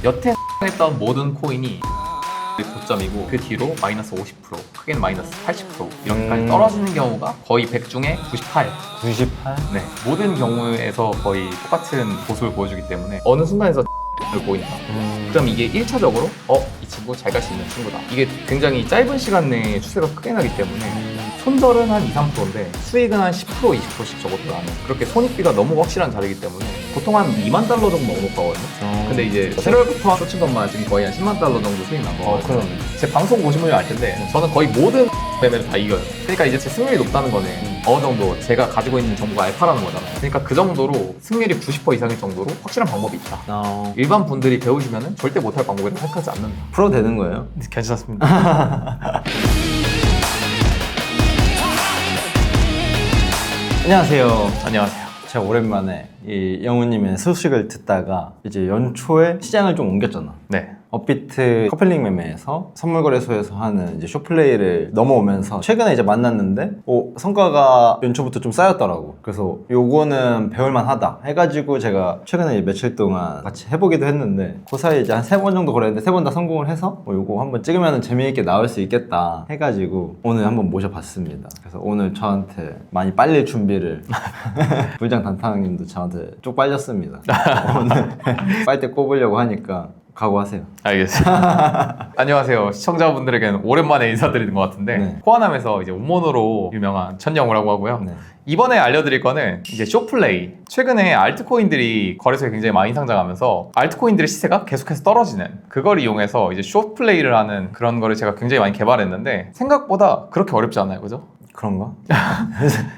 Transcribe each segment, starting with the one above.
여태 했던 모든 코인이 고점이고 그 뒤로 마이너스 50%, 크게는 마이너스 80% 이렇게까지 떨어지는 경우가 거의 100 중에 98. 98? 네, 모든 경우에서 거의 똑같은 모습을 보여주기 때문에 어느 순간에서 를 보인다. 그럼 이게 1차적으로 이 친구 잘 갈 수 있는 친구다. 이게 굉장히 짧은 시간 내에 추세가 크게 나기 때문에 손절은 한 2, 3%인데 수익은 한 10%, 20%씩 적어도 나는 그렇게 손익비가 너무 확실한 자리이기 때문에 보통 한 2만 달러 정도 얻었거든요. 근데 이제 7월부터 쫓은 것만 지금 거의 한 10만 달러 정도 수익 난 거거든요. 그러네. 제 방송 보시면 알 텐데 저는 거의 모든 매매를 다 이겨요. 그러니까 이제 제 승률이 높다는 거는 어느 정도 제가 가지고 있는 정보가 알파라는 거잖아요. 그러니까 그 정도로 승률이 90% 이상일 정도로 확실한 방법이 있다. 일반 분들이 배우시면 절대 못할 방법이라고 생각하지 않는다. 프로 되는 거예요? 괜찮습니다. 안녕하세요. 안녕하세요. 제가 오랜만에 이 영우님의 소식을 듣다가 이제 연초에 시장을 좀 옮겼잖아. 네. 업비트 커플링 매매에서 선물거래소에서 하는 이제 쇼플레이를 넘어오면서 최근에 이제 만났는데 성과가 연초부터 좀 쌓였더라고. 그래서 요거는 배울만 하다 해가지고 제가 최근에 이제 며칠 동안 같이 해보기도 했는데 그 사이에 이제 한 3번 정도 거래했는데 3번 다 성공을 해서 요거 한번 찍으면 재미있게 나올 수 있겠다 해가지고 오늘 한번 모셔봤습니다. 그래서 오늘 저한테 많이 빨릴 준비를 불장 단탕님도 저한테 쪽 빨렸습니다. 오늘 빨대 꼽으려고 하니까 각오하세요. 알겠습니다. 안녕하세요. 시청자분들에게는 오랜만에 인사드리는 것 같은데 네. 호환함에서 이제 음모노로 유명한 천영우라고 하고요. 네. 이번에 알려드릴 거는 이제 쇼플레이. 최근에 알트코인들이 거래소에 굉장히 많이 상장하면서 알트코인들의 시세가 계속해서 떨어지는 그걸 이용해서 이제 쇼플레이를 하는 그런 거를 제가 굉장히 많이 개발했는데 생각보다 그렇게 어렵지 않아요, 그죠? 그런가?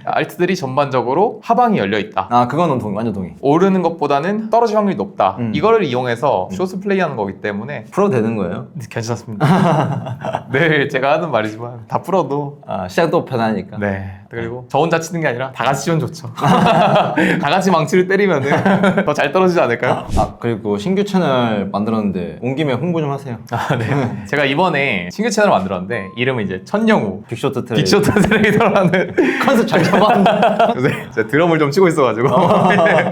알트들이 전반적으로 하방이 열려 있다. 그거는 완전 동의. 오르는 것보다는 떨어질 확률이 높다. 이거를 이용해서 음. 숏을 플레이하는 거기 때문에 프로 되는 거예요? 괜찮습니다. 늘 제가 하는 말이지만 다 풀어도 시작도 편하니까. 네. 그리고 저 혼자 치는 게 아니라 다 같이 치면 좋죠. 다 같이 망치를 때리면 더 잘 떨어지지 않을까요? 그리고 신규 채널 만들었는데 온 김에 홍보 좀 하세요. 네. 제가 이번에 신규 채널을 만들었는데 이름은 이제 천영우 빅쇼트 트레이드. 빅쇼트 트레이더라는 컨셉 잘 잡았는데. 네, 제가 드럼을 좀 치고 있어가지고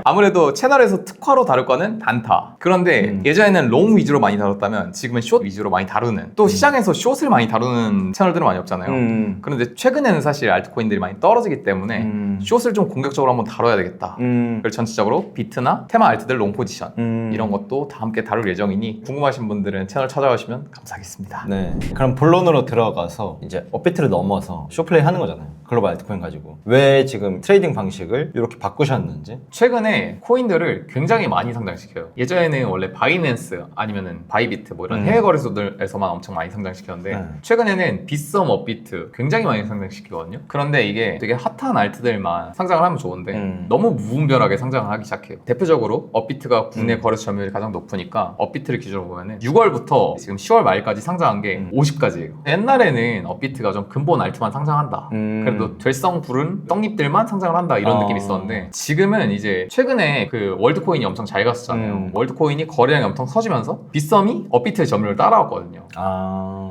아무래도 채널에서 특화로 다룰 거는 단타. 그런데 예전에는 롱 위주로 많이 다뤘다면 지금은 숏 위주로 많이 다루는 또 시장에서 숏을 많이 다루는 채널들은 많이 없잖아요. 그런데 최근에는 사실 알트코인들이 많이 떨어지기 때문에 숏을 좀 공격적으로 한번 다뤄야 되겠다. 그래서 전체적으로 비트나 테마 알트들 롱 포지션 이런 것도 다 함께 다룰 예정이니 궁금하신 분들은 채널 찾아오시면 감사하겠습니다. 네. 그럼 본론으로 들어가서 이제 업비트를 넘어서 쇼플레이 하는 거잖아요. 글로벌 알트코인 가지고. 왜 지금 트레이딩 방식을 이렇게 바꾸셨는지. 최근에 코인들을 굉장히 많이 상장시켜요. 예전에는 원래 바이낸스 아니면은 바이비트 뭐 이런 해외 거래소들에서만 엄청 많이 상장시켰는데 최근에는 빗썸, 업비트 굉장히 많이 상장시키거든요. 그런데 이게 되게 핫한 알트들만 상장을 하면 좋은데 너무 무분별하게 상장을 하기 시작해요. 대표적으로 업비트가 국내 거래소 점유율이 가장 높으니까 업비트를 기준으로 보면은 6월부터 지금 10월 말까지 상장한 게 50가지예요. 옛날에는 업비트가 좀 근본 알트만 상장한다. 그래도 될성 부른 떡잎들만 상장을 한다 이런 느낌이 있었는데 지금은 이제 최근에 그 월드코인이 엄청 잘 갔었잖아요. 월드코인이 거래량이 엄청 커지면서 빗썸이 업비트의 점유율을 따라왔거든요.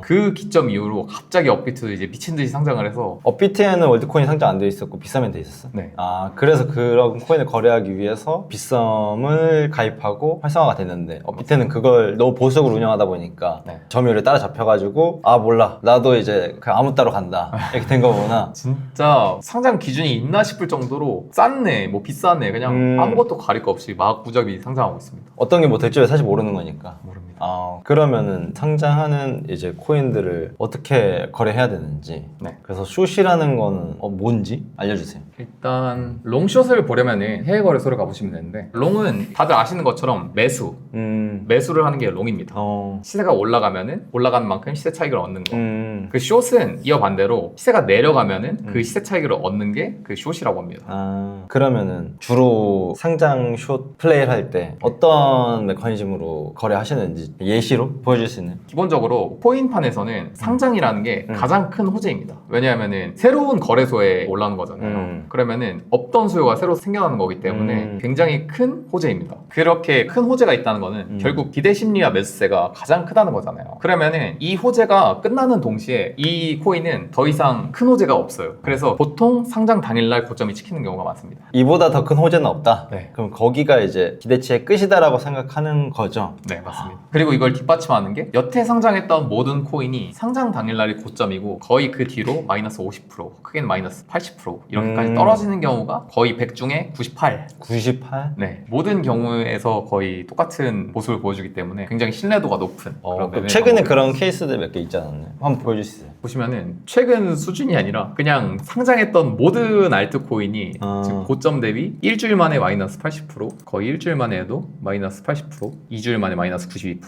그 기점 이후로 갑자기 업비트도 이제 미친 듯이 상장을 해서 업비트에는 월드코인 상장 안 돼 있었고 빗썸엔 돼 있었어? 네. 그래서 그런 코인을 거래하기 위해서 빗썸을 가입하고 활성화가 됐는데 업비트는 그걸 너무 보수적으로 운영하다 보니까 네. 점유율에 따라잡혀가지고 몰라 나도 이제 그냥 아무 따로 간다 이렇게 된 거구나. 진짜 상장 기준이 있나 싶을 정도로 쌌네 뭐 비쌌네 그냥 아무것도 가릴 거 없이 막 무작위 상장하고 있습니다. 어떤 게 뭐 될지 사실 모르는 거니까. 모릅니다. 그러면은 상장하는 이제 코인들을 어떻게 거래해야 되는지. 네. 그래서 숏이라는 거는 뭔지 알려주세요. 일단 롱숏을 보려면은 해외 거래소를 가보시면 되는데 롱은 다들 아시는 것처럼 매수를 하는 게 롱입니다. 시세가 올라가면은 올라가는 만큼 시세 차익을 얻는 거. 그 숏은 이어 반대로 시세가 내려가면은 그 시세 차익을 얻는 게 그 숏이라고 합니다. 그러면은 주로 상장 숏 플레이를 할 때 어떤 메커니즘으로 거래하시는지 예시로 보여줄 수 있는? 기본적으로 코인판에서는 상장이라는 게 가장 큰 호재입니다. 왜냐하면은 새로운 거래소에 올라오는 거잖아요. 그러면은 없던 수요가 새로 생겨나는 거기 때문에 굉장히 큰 호재입니다. 그렇게 큰 호재가 있다는 거는 결국 기대 심리와 매수세가 가장 크다는 거잖아요. 그러면은 이 호재가 끝나는 동시에 이 코인은 더 이상 큰 호재가 호재가 없어요. 그래서 보통 상장 당일날 고점이 찍히는 경우가 많습니다. 이보다 더 큰 호재는 없다? 네. 그럼 거기가 이제 기대치의 끝이다라고 생각하는 거죠? 네, 맞습니다. 그리고 이걸 뒷받침하는 게 여태 상장했던 모든 코인이 상장 당일날이 고점이고 거의 그 뒤로 마이너스 50%, 크게는 마이너스 80% 이렇게까지 떨어지는 경우가 거의 100 중에 98. 98? 네, 모든 경우에서 거의 똑같은 모습을 보여주기 때문에 굉장히 신뢰도가 높은 그런 그럼 매매 최근에 방법이에요. 그런 케이스들 몇 개 있지 않았나요? 한번 보여줄 수 있어요? 보시면은 최근 수준이 아니라 그냥 상장했던 모든 알트코인이 지금 고점 대비 일주일 만에 마이너스 80%, 거의 일주일 만에 해도 마이너스 80%, 2주일 만에 마이너스 92%.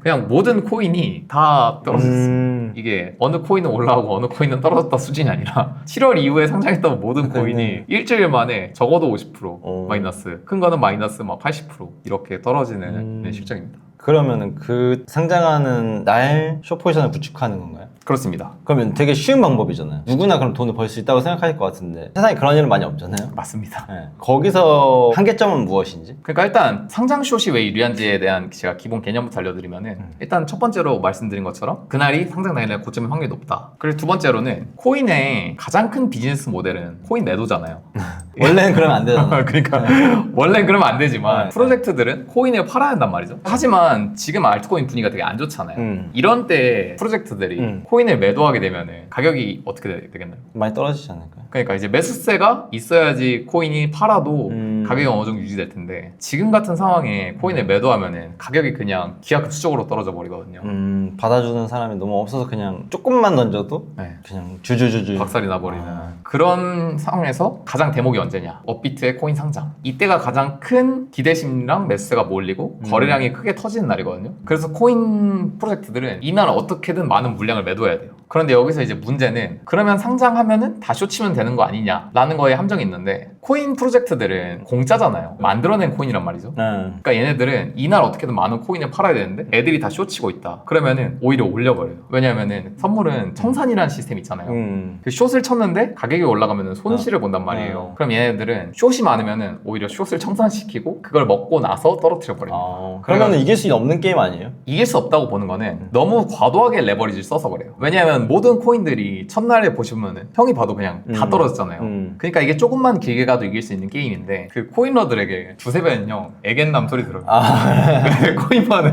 그냥 모든 코인이 다 떨어졌어요. 이게 어느 코인은 올라오고 어느 코인은 떨어졌다 수준이 아니라 7월 이후에 상장했던 모든 코인이 일주일 만에 적어도 50% 마이너스, 큰 거는 마이너스 막 80% 이렇게 떨어지는 실정입니다. 그러면은 그 상장하는 날 숏포지션을 구축하는 건가요? 그렇습니다. 그러면 되게 쉬운 방법이잖아요. 누구나 그럼 돈을 벌 수 있다고 생각할 것 같은데 세상에 그런 일은 많이 없잖아요. 맞습니다. 네. 거기서 한계점은 무엇인지? 그러니까 일단 상장 숏이 왜 유리한지에 대한 제가 기본 개념부터 알려드리면은 일단 첫 번째로 말씀드린 것처럼 그날이 상장 당일날 고점의 확률이 높다. 그리고 두 번째로는 코인의 가장 큰 비즈니스 모델은 코인 매도잖아요. 원래는 그러면 안 되잖아요. 그러니까 원래 그러면 안 되지만 프로젝트들은 코인을 팔아야 한단 말이죠. 하지만 지금 알트코인 분위기가 되게 안 좋잖아요. 이런 때 프로젝트들이 코인을 매도하게 되면은 가격이 어떻게 되겠나요? 많이 떨어지지 않을까요? 그러니까 이제 매수세가 있어야지 코인이 팔아도 가격이 어느 정도 유지될 텐데 지금 같은 상황에 코인을 매도하면은 가격이 그냥 기하급수적으로 떨어져 버리거든요. 받아주는 사람이 너무 없어서 그냥 조금만 던져도 네. 그냥 주주주주 박살이 나버리는 그런 상황에서 가장 대목이 언제냐? 업비트의 코인 상장. 이때가 가장 큰 기대심이랑 매수세가 몰리고 거래량이 크게 터지는 날이거든요. 그래서 코인 프로젝트들은 이날 어떻게든 많은 물량을 매도해야 돼요. 그런데 여기서 이제 문제는 그러면 상장하면은 다 숏치면 되는 거 아니냐라는 거에 함정이 있는데 코인 프로젝트들은 공짜잖아요. 만들어낸 코인이란 말이죠. 그러니까 얘네들은 이날 어떻게든 많은 코인을 팔아야 되는데 애들이 다 숏치고 있다. 그러면은 오히려 올려버려요. 왜냐하면은 선물은 청산이라는 시스템 있잖아요. 그 숏을 쳤는데 가격이 올라가면은 손실을 본단 말이에요. 그럼 얘네들은 숏이 많으면은 오히려 숏을 청산시키고 그걸 먹고 나서 떨어뜨려 버립니다. 그러면은 이길 수 없는 게임 아니에요? 이길 수 없다고 보는 거는 너무 과도하게 레버리지를 써서 그래요. 왜냐하면 모든 코인들이 첫날에 보시면은 형이 봐도 그냥 다 떨어졌잖아요. 그러니까 이게 조금만 길게 가도 이길 수 있는 게임인데 그 코인러들에게 두세 배는 형 애견남 소리 들어요. 코인파는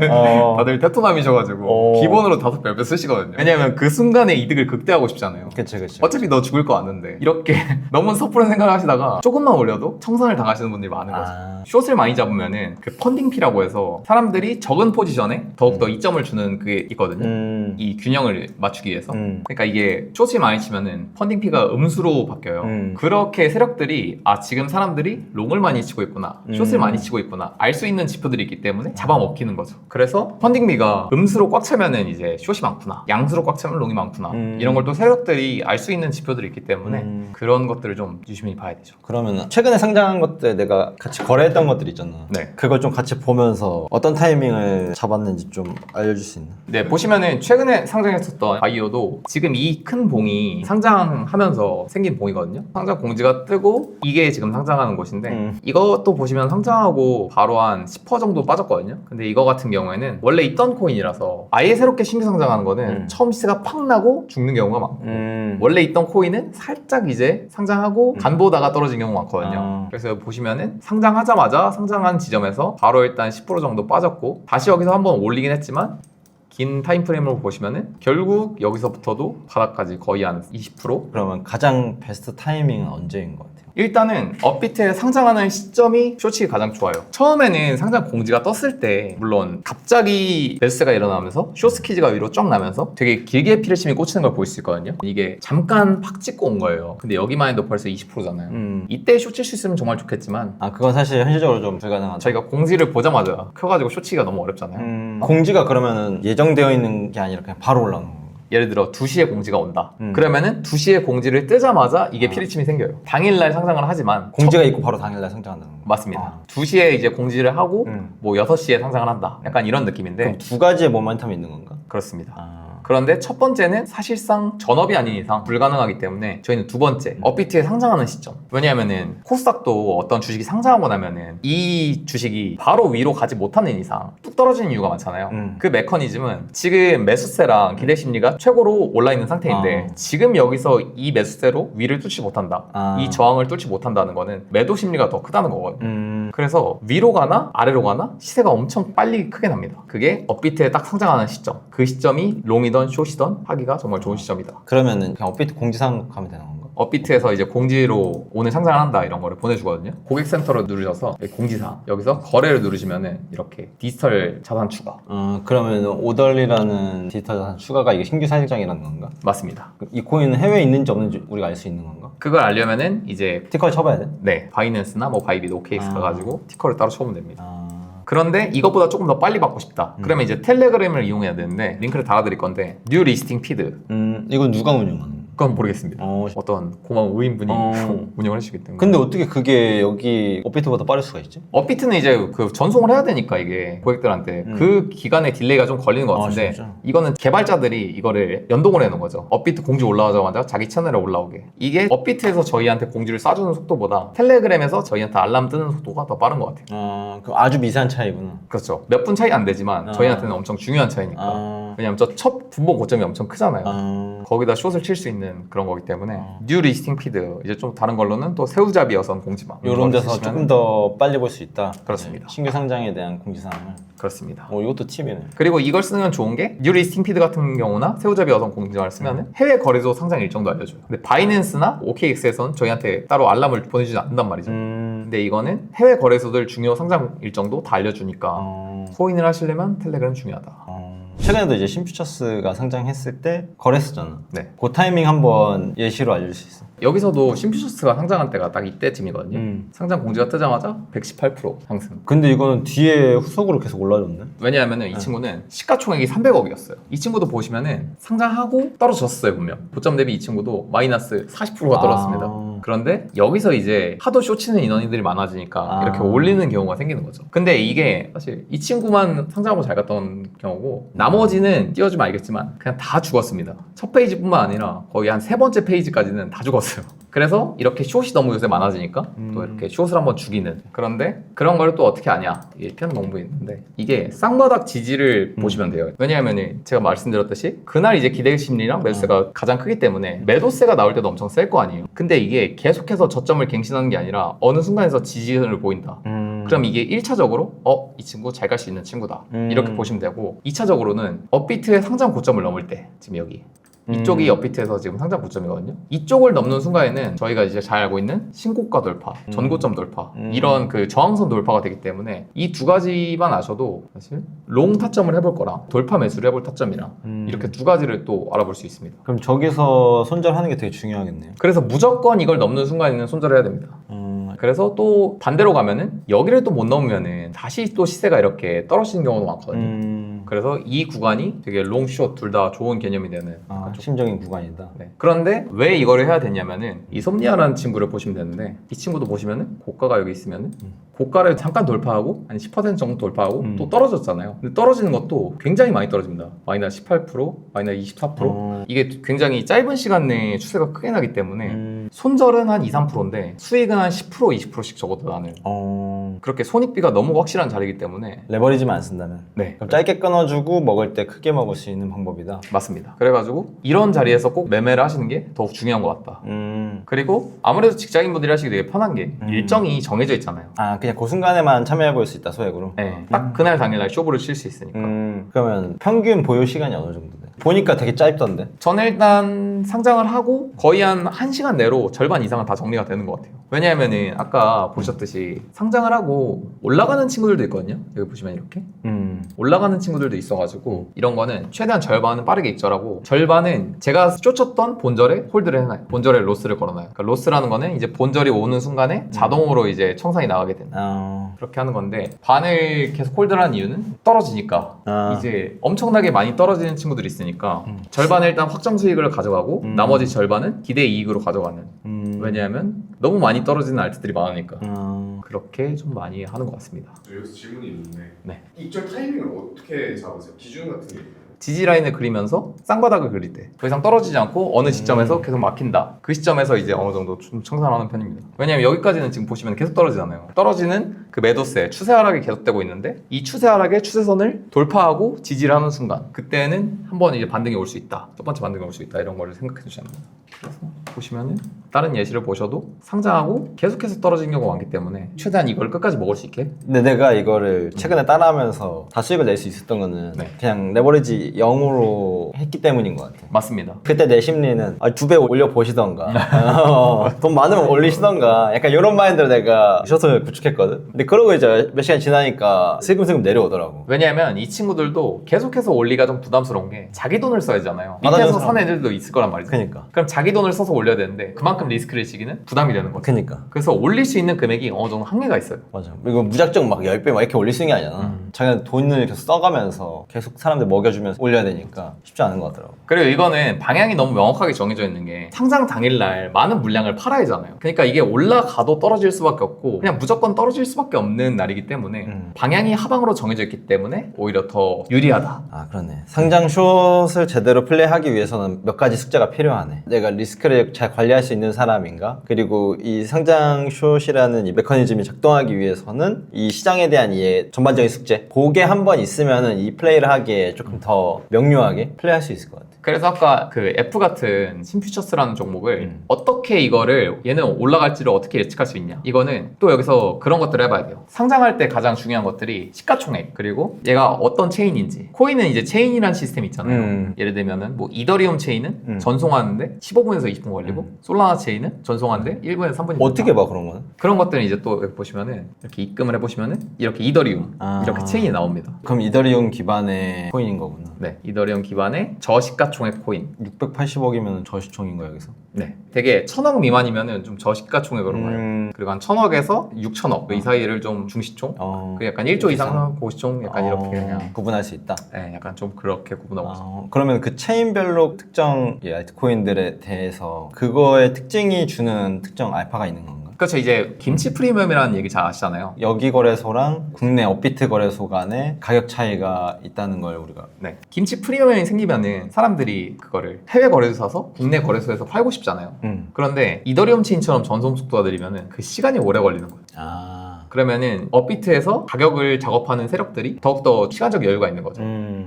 다들 테토남이셔가지고 기본으로 5배 몇 쓰시거든요. 왜냐하면 그 순간의 이득을 극대화하고 싶잖아요. 그쵸. 어차피 너 죽을 거 아는데 이렇게 너무 섣부른 생각을 하시다가 조금만 올려도 청산을 당하시는 분들이 많은 거죠. 숏을 많이 잡으면은 그 펀딩피라고 해서 사람들이 적은 포지션에 더욱더 이점을 주는 그게 있거든요. 이 균형을 맞추기 위해서. 그러니까 이게 숏이 많이 치면은 펀딩피가 음수로 바뀌어요. 그렇게 세력들이 지금 사람들이 롱을 많이 치고 있구나, 숏을 많이 치고 있구나 알 수 있는 지표들이 있기 때문에 잡아먹히는 거죠. 그래서 펀딩비가 음수로 꽉 차면은 이제 숏이 많구나, 양수로 꽉 차면 롱이 많구나 이런 걸 또 세력들이 알 수 있는 지표들이 있기 때문에 그런 것들을 좀 유심히 봐야 되죠. 그러면 최근에 상장한 것들 내가 같이 거래했던 것들 있잖아. 네. 그걸 좀 같이 보면서 어떤 타이밍을 잡았는지 좀 알려줄 수 있나? 네, 보시면은 최근에 상장했었던 바이오도 지금 이 큰 봉이 상장하면서 생긴 봉이거든요. 상장 공지가 뜨고 이게 지금 상장하는 곳인데 이것도 보시면 상장하고 바로 한 10% 정도 빠졌거든요. 근데 이거 같은 경우에는 원래 있던 코인이라서 아예 새롭게 신규 상장하는 거는 처음 시세가 팍 나고 죽는 경우가 많고 원래 있던 코인은 살짝 이제 상장하고 간보다가 떨어진 경우가 많거든요. 그래서 보시면은 상장하자마자 상장한 지점에서 바로 일단 10% 정도 빠졌고 다시 여기서 한번 올리긴 했지만 긴 타임프레임으로 보시면은 결국 여기서부터도 바닥까지 거의 한 20%? 그러면 가장 베스트 타이밍은 언제인 것 같아요? 일단은 업비트에 상장하는 시점이 숏이 가장 좋아요. 처음에는 상장 공지가 떴을 때 물론 갑자기 매수세가 일어나면서 숏 스키즈가 위로 쫙 나면서 되게 길게 피레침이 꽂히는 걸 볼 수 있거든요. 이게 잠깐 팍 찍고 온 거예요. 근데 여기만 해도 벌써 20%잖아요. 이때 숏 칠 수 있으면 정말 좋겠지만 그건 사실 현실적으로 좀 불가능하다. 저희가 공지를 보자마자 켜가지고 숏 치기가 너무 어렵잖아요. 공지가 그러면 예정되어 있는 게 아니라 그냥 바로 올라오는 거예요? 예를 들어 2시에 공지가 온다. 그러면은 2시에 공지를 뜨자마자 이게 피리침이 생겨요. 당일날 상장을 하지만 공지가 있고 바로 당일날 상장한다는 거예요? 맞습니다. 2시에 이제 공지를 하고 뭐 6시에 상장을 한다. 약간 이런 느낌인데 그럼 두 가지의 모멘텀이 있는 건가? 그렇습니다. 그런데 첫 번째는 사실상 전업이 아닌 이상 불가능하기 때문에 저희는 두 번째 업비트에 상장하는 시점. 왜냐하면은 코스닥도 어떤 주식이 상장하고 나면은 이 주식이 바로 위로 가지 못하는 이상 뚝 떨어지는 이유가 많잖아요. 그 메커니즘은 지금 매수세랑 기대 심리가 최고로 올라 있는 상태인데 지금 여기서 이 매수세로 위를 뚫지 못한다. 이 저항을 뚫지 못한다는 거는 매도 심리가 더 크다는 거거든요. 그래서 위로 가나 아래로 가나 시세가 엄청 빨리 크게 납니다. 그게 업비트에 딱 상장하는 시점. 그 시점이 롱이던 숏이던 하기가 정말 좋은 시점이다. 그러면은 그냥 업비트 공지사항 가면 되는 건가? 업비트에서 이제 공지로 오늘 상장을 한다 이런 거를 보내주거든요. 고객센터로 누르셔서 공지사 여기서 거래를 누르시면은 이렇게 디지털 자산 추가. 그러면 오덜리라는 디지털 자산 추가가 이게 신규 사실장이라는 건가? 맞습니다. 이 코인은 해외에 있는지 없는지 우리가 알 수 있는 건가? 그걸 알려면은 이제 티커를 쳐봐야 돼? 네 바이낸스나 뭐 바이빗 OKX 가가지고 티커를 따로 쳐보면 됩니다. 그런데 이것보다 조금 더 빨리 받고 싶다. 그러면 이제 텔레그램을 이용해야 되는데 링크를 달아드릴 건데 뉴 리스팅 피드. 이건 누가 운영하는 거야? 그건 모르겠습니다. 어떤 고마운 우인분이 운영을 해주시기 때문에. 근데 어떻게 그게 여기 업비트보다 빠를 수가 있지? 업비트는 이제 그 전송을 해야 되니까 이게 고객들한테 그 기간에 딜레이가 좀 걸리는 것 같은데 진짜? 이거는 개발자들이 이거를 연동을 해놓은 거죠. 업비트 공지 올라가자마자 자기 채널에 올라오게. 이게 업비트에서 저희한테 공지를 쏴주는 속도보다 텔레그램에서 저희한테 알람 뜨는 속도가 더 빠른 것 같아요. 그럼 아주 미세한 차이구나. 그렇죠. 몇 분 차이 안 되지만 저희한테는 엄청 중요한 차이니까. 왜냐면 저 첫 분봉 고점이 엄청 크잖아요. 거기다 숏을 칠 수 있는 그런 거기 때문에 뉴 리스팅 피드 이제 좀 다른 걸로는 또 새우잡이 여성 공지망 이런 데서 조금 더 빨리 볼 수 있다. 그렇습니다. 신규 상장에 대한 공지사항을. 그렇습니다. 이것도 팁이네. 그리고 이걸 쓰면 좋은 게 뉴 리스팅 피드 같은 경우나 새우잡이 여성 공지망을 쓰면 해외 거래소 상장 일정도 알려줘요. 근데 바이낸스나 OKX에서는 저희한테 따로 알람을 보내주지 않는단 말이죠. 근데 이거는 해외 거래소들 중요 상장 일정도 다 알려주니까 코인을 하시려면 텔레그램 중요하다. 최근에도 이제 심퓨처스가 상장했을 때 거래했었잖아. 네. 그 타이밍 한번 예시로 알려줄 수 있어? 여기서도 심퓨처스가 상장한 때가 딱 이때쯤이거든요. 상장 공지가 뜨자마자 118% 상승. 근데 이거는 뒤에 후속으로 계속 올라졌네. 왜냐하면 이 친구는 시가총액이 300억이었어요. 이 친구도 보시면은 상장하고 떨어졌어요 분명. 고점 대비 이 친구도 마이너스 40%가 떨어졌습니다. 그런데 여기서 이제 하도 쇼치는 인원들이 많아지니까 이렇게 올리는 경우가 생기는 거죠. 근데 이게 사실 이 친구만 상장하고 잘 갔던 경우고 나머지는 띄워주면 알겠지만 그냥 다 죽었습니다. 첫 페이지뿐만 아니라 거의 한 세 번째 페이지까지는 다 죽었어요. 그래서 이렇게 숏이 너무 요새 많아지니까 또 이렇게 숏을 한번 죽이는. 그런데 그런 걸 또 어떻게 아냐, 이게 피하는 방법이 있는데 이게 쌍바닥 지지를 보시면 돼요. 왜냐하면 제가 말씀드렸듯이 그날 이제 기대 심리랑 매수세가 가장 크기 때문에 매도세가 나올 때도 엄청 셀 거 아니에요. 근데 이게 계속해서 저점을 갱신하는 게 아니라 어느 순간에서 지지선을 보인다. 그럼 이게 1차적으로 이 친구 잘 갈 수 있는 친구다 이렇게 보시면 되고, 2차적으로는 업비트의 상장 고점을 넘을 때, 지금 여기 이쪽이 업비트에서 지금 상장 고점이거든요. 이쪽을 넘는 순간에는 저희가 이제 잘 알고 있는 신고가 돌파, 전고점 돌파, 이런 그 저항선 돌파가 되기 때문에 이 두 가지만 아셔도 사실 롱 타점을 해볼 거랑 돌파 매수를 해볼 타점이랑 이렇게 두 가지를 또 알아볼 수 있습니다. 그럼 저기서 손절하는 게 되게 중요하겠네요. 그래서 무조건 이걸 넘는 순간에는 손절해야 됩니다. 그래서 또 반대로 가면은 여기를 또 못 넘으면은 다시 또 시세가 이렇게 떨어지는 경우도 많거든요. 그래서 이 구간이 되게 롱, 숏 둘 다 좋은 개념이 되는 핵심적인 구간이다. 네. 그런데 왜 이거를 해야 되냐면은 이 솜니아라는 친구를 보시면 되는데, 이 친구도 보시면은 고가가 여기 있으면은 고가를 잠깐 돌파하고 한 10% 정도 돌파하고 또 떨어졌잖아요. 근데 떨어지는 것도 굉장히 많이 떨어집니다. 마이너스 18%, 마이너스 24%. 이게 굉장히 짧은 시간 내에 추세가 크게 나기 때문에 손절은 한 2, 3%인데 수익은 한 10%, 20%씩 적어도 나는 그렇게 손익비가 너무 확실한 자리이기 때문에 레버리지만 안 쓴다면. 네. 그럼 짧게 끊어주고 먹을 때 크게 먹을 수 있는 방법이다. 맞습니다. 그래가지고 이런 자리에서 꼭 매매를 하시는 게 더욱 중요한 것 같다. 그리고 아무래도 직장인분들이 하시기 되게 편한 게 일정이 정해져 있잖아요. 그냥 그 순간에만 참여해 볼 수 있다, 소액으로. 네. 딱 그날 당일날 쇼부를 칠 수 있으니까. 그러면 평균 보유 시간이 어느 정도 돼? 보니까 되게 짧던데. 저는 일단 상장을 하고 거의 한 1시간 내로 절반 이상은 다 정리가 되는 것 같아요. 왜냐하면은 아까 보셨듯이 상장을 하고 올라가는 친구들도 있거든요. 여기 보시면 이렇게 올라가는 친구들도 있어가지고 이런 거는 최대한 절반은 빠르게 익절하고 절반은 제가 쫓았던 본절에 홀드를 해놔요. 본절에 로스를 걸어놔요. 그러니까 로스라는 거는 이제 본절이 오는 순간에 자동으로 이제 청산이 나가게 되는 그렇게 하는 건데, 반을 계속 홀드를 하는 이유는 떨어지니까 이제 엄청나게 많이 떨어지는 친구들이 있으니까 절반을 일단 확정 수익을 가져가고 나머지 절반은 기대 이익으로 가져가는. 왜냐하면 너무 많이 떨어지는 알트들이 많으니까. 그렇게 좀 많이 하는 것 같습니다. 여기서 질문이 있는데 네. 입절 타이밍을 어떻게 잡으세요? 기준 같은 게 있나요? 지지 라인을 그리면서 쌍바닥을 그릴 때 더 이상 떨어지지 않고 어느 시점에서 계속 막힌다. 그 시점에서 이제 어느 정도 좀 청산하는 편입니다. 왜냐면 여기까지는 지금 보시면 계속 떨어지잖아요. 떨어지는 그 매도세 추세 하락이 계속되고 있는데 이 추세 하락의 추세선을 돌파하고 지지를 하는 순간 그때는 한번 이제 반등이 올 수 있다. 첫 번째 반등이 올 수 있다. 이런 거를 생각해 주시면 됩니다. 그래서 보시면은 다른 예시를 보셔도 상장하고 계속해서 떨어지는 경우가 많기 때문에 최대한 이걸 끝까지 먹을 수 있게. 근데 내가 이거를 최근에 따라하면서 다 수익을 낼 수 있었던 거는 네. 그냥 레버리지 0으로 했기 때문인 것 같아. 맞습니다. 그때 내 심리는 2배 올려보시던가 돈 많으면 올리시던가 약간 이런 마인드로 내가 숏을 구축했거든. 근데 그러고 이제 몇 시간 지나니까 슬금슬금 내려오더라고. 왜냐하면 이 친구들도 계속해서 올리가 좀 부담스러운 게 자기 돈을 써야 되잖아요. 받아주는 밑에서 사람. 산 애들도 있을 거란 말이죠. 그니까. 그럼 자기 돈을 써서 올려야 되는데 그만큼 리스크를 지기는 부담이 되는 거죠. 그니까. 그래서 올릴 수 있는 금액이 어느 정도 한계가 있어요. 맞아. 이거 무작정 막 10배 막 이렇게 올릴 수 있는 게 아니잖아. 자기는 돈을 계속 써가면서 계속 사람들 먹여주면서 올려야 되니까 쉽지 않은 것 같더라고. 그리고 이거는 방향이 너무 명확하게 정해져 있는 게 상장 당일날 많은 물량을 팔아야 하잖아요. 그러니까 이게 올라가도 떨어질 수밖에 없고 그냥 무조건 떨어질 수밖에 없는 날이기 때문에 방향이 하방으로 정해져 있기 때문에 오히려 더 유리하다. 아 그렇네. 상장 숏을 제대로 플레이하기 위해서는 몇 가지 숙제가 필요하네. 내가 리스크를 잘 관리할 수 있는 사람인가? 그리고 이 상장 숏이라는 이 메커니즘이 작동하기 위해서는 이 시장에 대한 이해 전반적인 숙제 그게 한 번 있으면은 이 플레이를 하기에 조금 더 명료하게 플레이할 수 있을 것 같아. 그래서 아까 그 F 같은 신퓨처스라는 종목을 어떻게 이거를 얘는 올라갈지를 어떻게 예측할 수 있냐, 이거는 또 여기서 그런 것들을 해봐야 돼요. 상장할 때 가장 중요한 것들이 시가총액, 그리고 얘가 어떤 체인인지. 코인은 이제 체인이라는 시스템이 있잖아요. 예를 들면은 뭐 이더리움 체인은 전송하는데 15분에서 20분 걸리고 솔라나 체인은 전송하는데 1분에서 3분이 어떻게 봐 그런 거는? 그런 것들은 이제 또 여기 보시면은 이렇게 입금을 해보시면은 이렇게 이더리움 이렇게 체인이 나옵니다. 그럼 이더리움 기반의 코인인 거구나. 네, 이더리움 기반의 저시가총액 코인. 680억이면 저시총인 거야 여기서? 네, 되게 1000억 미만이면은 좀 저시가총액으로 봐요. 그리고 한 1000억에서 6000억 이 사이를 좀 중시총. 그 약간 1조 이상 고시총 약간 이렇게 그냥 구분할 수 있다. 네, 약간 좀 그렇게 구분하고 있어요. 그러면 그 체인별로 특정 이 알트코인들에 대해서 그거의 특징이 주는 특정 알파가 있는 건가? 그렇죠. 이제 김치 프리미엄이라는 얘기 잘 아시잖아요. 여기 거래소랑 국내 업비트 거래소 간에 가격 차이가 있다는 걸 우리가 네, 김치 프리미엄이 생기면은 사람들이 그거를 해외 거래소 사서 국내 거래소에서 팔고 싶잖아요. 그런데 이더리움 체인처럼 전송 속도가 느리면은 그 시간이 오래 걸리는 거예요. 그러면은 업비트에서 가격을 작업하는 세력들이 더욱더 시간적 여유가 있는 거죠.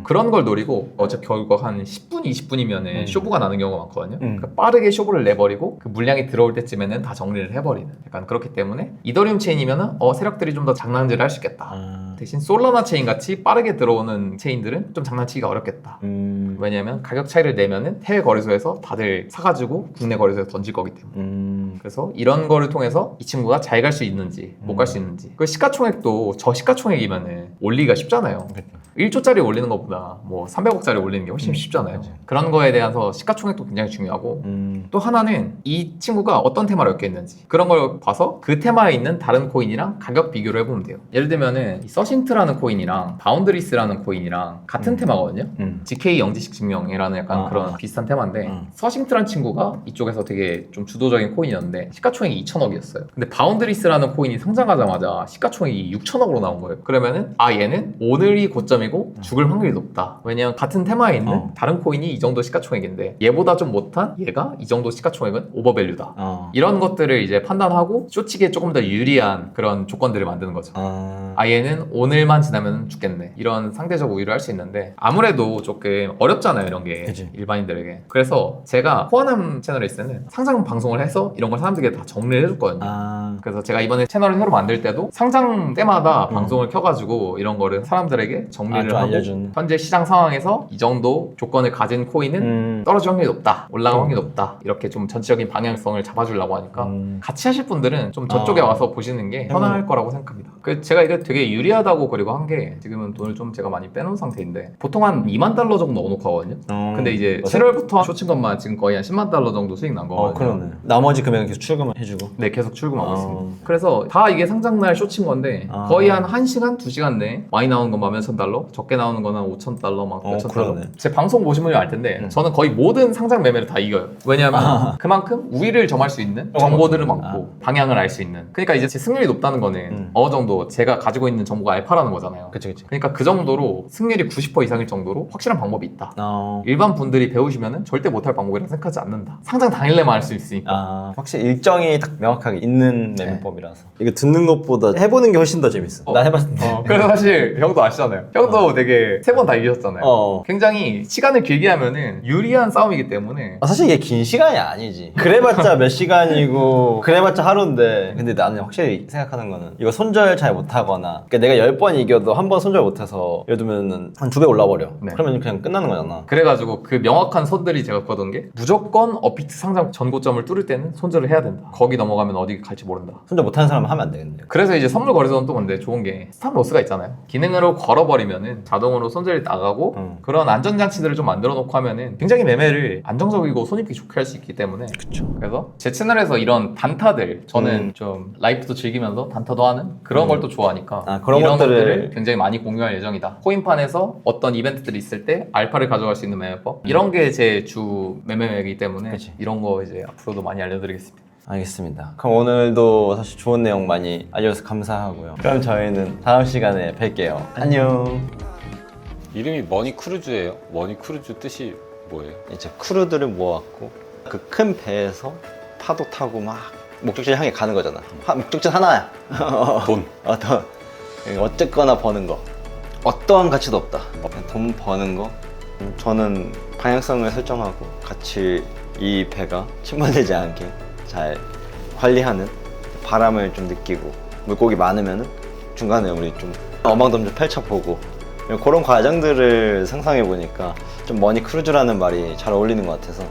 그런 걸 노리고 어차피 결국 한 10분, 20분이면은 쇼부가 나는 경우가 많거든요. 그러니까 빠르게 쇼부를 내버리고 그 물량이 들어올 때쯤에는 다 정리를 해버리는, 약간 그렇기 때문에 이더리움 체인이면은 세력들이 좀 더 장난질을 할 수 있겠다. 대신 솔라나 체인 같이 빠르게 들어오는 체인들은 좀 장난치기가 어렵겠다. 왜냐면 가격 차이를 내면은 해외 거래소에서 다들 사가지고 국내 거래소에 던질 거기 때문에. 그래서 이런 거를 통해서 이 친구가 잘 갈 수 있는지 못 갈 수 있는지. 그 시가총액도 저시가총액이면은 올리기가 쉽잖아요. 1조짜리 올리는 것보다 뭐 300억짜리 올리는 게 훨씬 쉽잖아요. 그런 거에 대해서 시가총액도 굉장히 중요하고 또 하나는 이 친구가 어떤 테마를 엮여 있는지 그런 걸 봐서 그 테마에 있는 다른 코인이랑 가격 비교를 해보면 돼요. 예를 들면은 이 서신트라는 코인이랑 바운드리스라는 코인이랑 같은 테마거든요. GK 영지식 증명이라는 약간 그런 비슷한 테마인데 서신트라는 친구가 이쪽에서 되게 좀 주도적인 코인이었는데 시가총액이 2천억이었어요. 근데 바운드리스라는 코인이 상장하자마자 시가총액이 6천억으로 나온 거예요. 그러면은 얘는 오늘이 고점이고 죽을 확률이 높다. 왜냐면 같은 테마에 있는 다른 코인이 이 정도 시가총액인데 얘보다 좀 못한 얘가 이 정도 시가총액은 오버밸류다. 이런 것들을 이제 판단하고 쇼치기에 조금 더 유리한 그런 조건들을 만드는 거죠. 얘는 오늘만 지나면 죽겠네. 이런 상대적 우위를 할 수 있는데 아무래도 조금 어렵잖아요, 이런 게. 그치. 일반인들에게. 그래서 제가 호환함 채널에 있을 때는 상장 방송을 해서 이런 걸 사람들에게 다 정리를 해줬거든요. 그래서 제가 이번에 채널을 새로 만들 때도 상장 때마다 방송을 켜가지고 이런 거를 사람들에게 정리를 하고 알려준. 현재 시장 상황에서 이 정도 조건을 가진 코인은 떨어질 확률이 높다, 올라갈 확률이 높다, 이렇게 좀 전체적인 방향성을 잡아주려고 하니까 같이 하실 분들은 좀 저쪽에 와서 보시는 게 편할 거라고 생각합니다. 제가 이게 되게 유리하다고 그리고 한 게 지금은 돈을 좀 제가 많이 빼놓은 상태인데 보통 한 2만 달러 정도 넣어놓고 하거든요. 근데 이제 7월부터 쇼친 것만 지금 거의 한 10만 달러 정도 수익 난 거거든요. 그러네. 나머지 금액은 계속 출금을 해주고. 네, 계속 출금하고 있어요. 그래서 다 이게 상장날 쇼친 건데 아. 거의 한 1시간, 2시간 내에 많이 나오는 건 11,000달러, 적게 나오는 거는 5,000달러, 막 몇천 달러. 그러네. 제 방송 보시면 알 텐데 저는 거의 모든 상장 매매를 다 이겨요. 왜냐하면 그만큼 우위를 점할 수 있는 정보들을 많고 방향을 알 수 있는. 그러니까 이제 제 승률이 높다는 거는 어느 정도 제가 가지고 있는 정보가 알파라는 거잖아요. 그치. 그러니까 그 정도로 승률이 90% 이상일 정도로 확실한 방법이 있다. 어. 일반 분들이 배우시면 절대 못할 방법이라고 생각하지 않는다. 상장 당일내만 할 수 있으니까. 확실히 일정이 딱 명확하게 있는 매매법이라서 이거 듣는 것보다 해보는 게 훨씬 더 재밌어. 난 해봤는데. 그래서 사실 형도 아시잖아요. 형도 되게 3번 다 이기셨잖아요. 굉장히 시간을 길게 하면은 유리한 싸움이기 때문에 사실 이게 긴 시간이 아니지. 그래봤자 몇 시간이고 그래봤자 하루인데 근데 나는 확실히 생각하는 거는 이거 손절 잘 못하거나 그러니까 내가 10번 이겨도 한 번 손절 못해서 예를 들면 한 2배 올라버려. 네. 그러면 그냥 끝나는 거잖아. 그래가지고 그 명확한 선들이 제가 거둔 게 무조건 업비트 상장 전고점을 뚫을 때는 손절을 해야 된다. 거기 넘어가면 어디 갈지 모른다. 손절 못하는 사람은 하면 안 되겠네요. 그래서 이제 선물 거래소는 또 근데 좋은 게 스탑로스가 있잖아요. 기능으로 걸어버리면은 자동으로 손절이 나가고 그런 안전장치들을 좀 만들어 놓고 하면은 굉장히 매매를 안정적이고 손익이 좋게 할 수 있기 때문에 그쵸. 그래서 제 채널에서 이런 단타들 저는 좀 라이프도 즐기면서 단타도 하는 그런 걸 또 좋아하니까 그런 이런 것들을 것들을 굉장히 많이 공유할 예정이다. 코인판에서 어떤 이벤트들이 있을 때 알파를 가져갈 수 있는 매매법 이런 게 제 주 매매이기 때문에 그치. 이런 거 이제 앞으로도 많이 알려드리겠습니다. 알겠습니다. 그럼 오늘도 사실 좋은 내용 많이 알려줘서 감사하고요. 그럼 저희는 다음 시간에 뵐게요. 안녕. 이름이 머니크루즈예요. 머니크루즈 뜻이 뭐예요? 이제 크루들을 모았고 그 큰 배에서 파도 타고 막 목적지 향해 가는 거잖아. 목적지 하나야. 돈. 돈. 어쨌거나 버는 거. 어떠한 가치도 없다. 그냥 돈 버는 거. 저는 방향성을 설정하고 같이 이 배가 침몰되지 않게 잘 관리하는 바람을 좀 느끼고 물고기 많으면 중간에 우리 좀 어망도 좀 펼쳐보고 그런 과정들을 상상해 보니까 좀 머니 크루즈라는 말이 잘 어울리는 것 같아서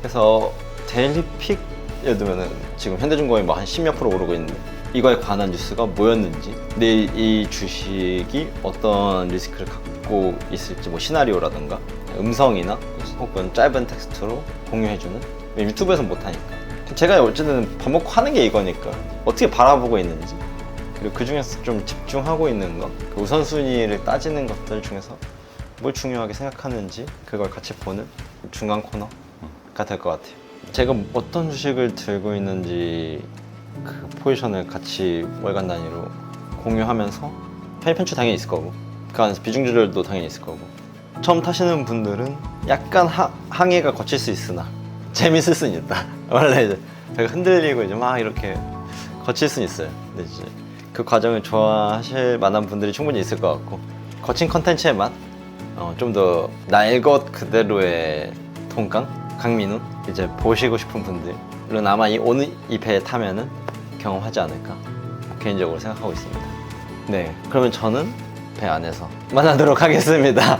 그래서 데일리 픽 예를 들면은 지금 현대중공업이 뭐 한 10몇 프로 오르고 있는데 이거에 관한 뉴스가 뭐였는지 근데 이 주식이 어떤 리스크를 갖고 있을지 뭐 시나리오라던가 음성이나 혹은 짧은 텍스트로 공유해주는 유튜브에서는 못하니까 제가 어쨌든 밥 먹고 하는 게 이거니까 어떻게 바라보고 있는지 그리고 그 중에서 좀 집중하고 있는 것 그 우선순위를 따지는 것들 중에서 뭘 중요하게 생각하는지 그걸 같이 보는 중간 코너가 될 것 같아요. 제가 어떤 주식을 들고 있는지 그 포지션을 같이 월간 단위로 공유하면서 편입 당연히 있을 거고 그 안에서 비중 조절도 당연히 있을 거고 처음 타시는 분들은 약간 항해가 거칠 수 있으나 재밌을 수는 있다. 원래 이제 배가 흔들리고 이제 막 이렇게 거칠 수는 있어요. 근데 이제 그 과정을 좋아하실 만한 분들이 충분히 있을 것 같고 거친 컨텐츠의 맛, 좀 더 날 것 그대로의 통깡, 강민우 이제 보시고 싶은 분들은 아마 오늘 이 배에 타면은 경험하지 않을까 개인적으로 생각하고 있습니다. 네, 그러면 저는 배 안에서 만나도록 하겠습니다.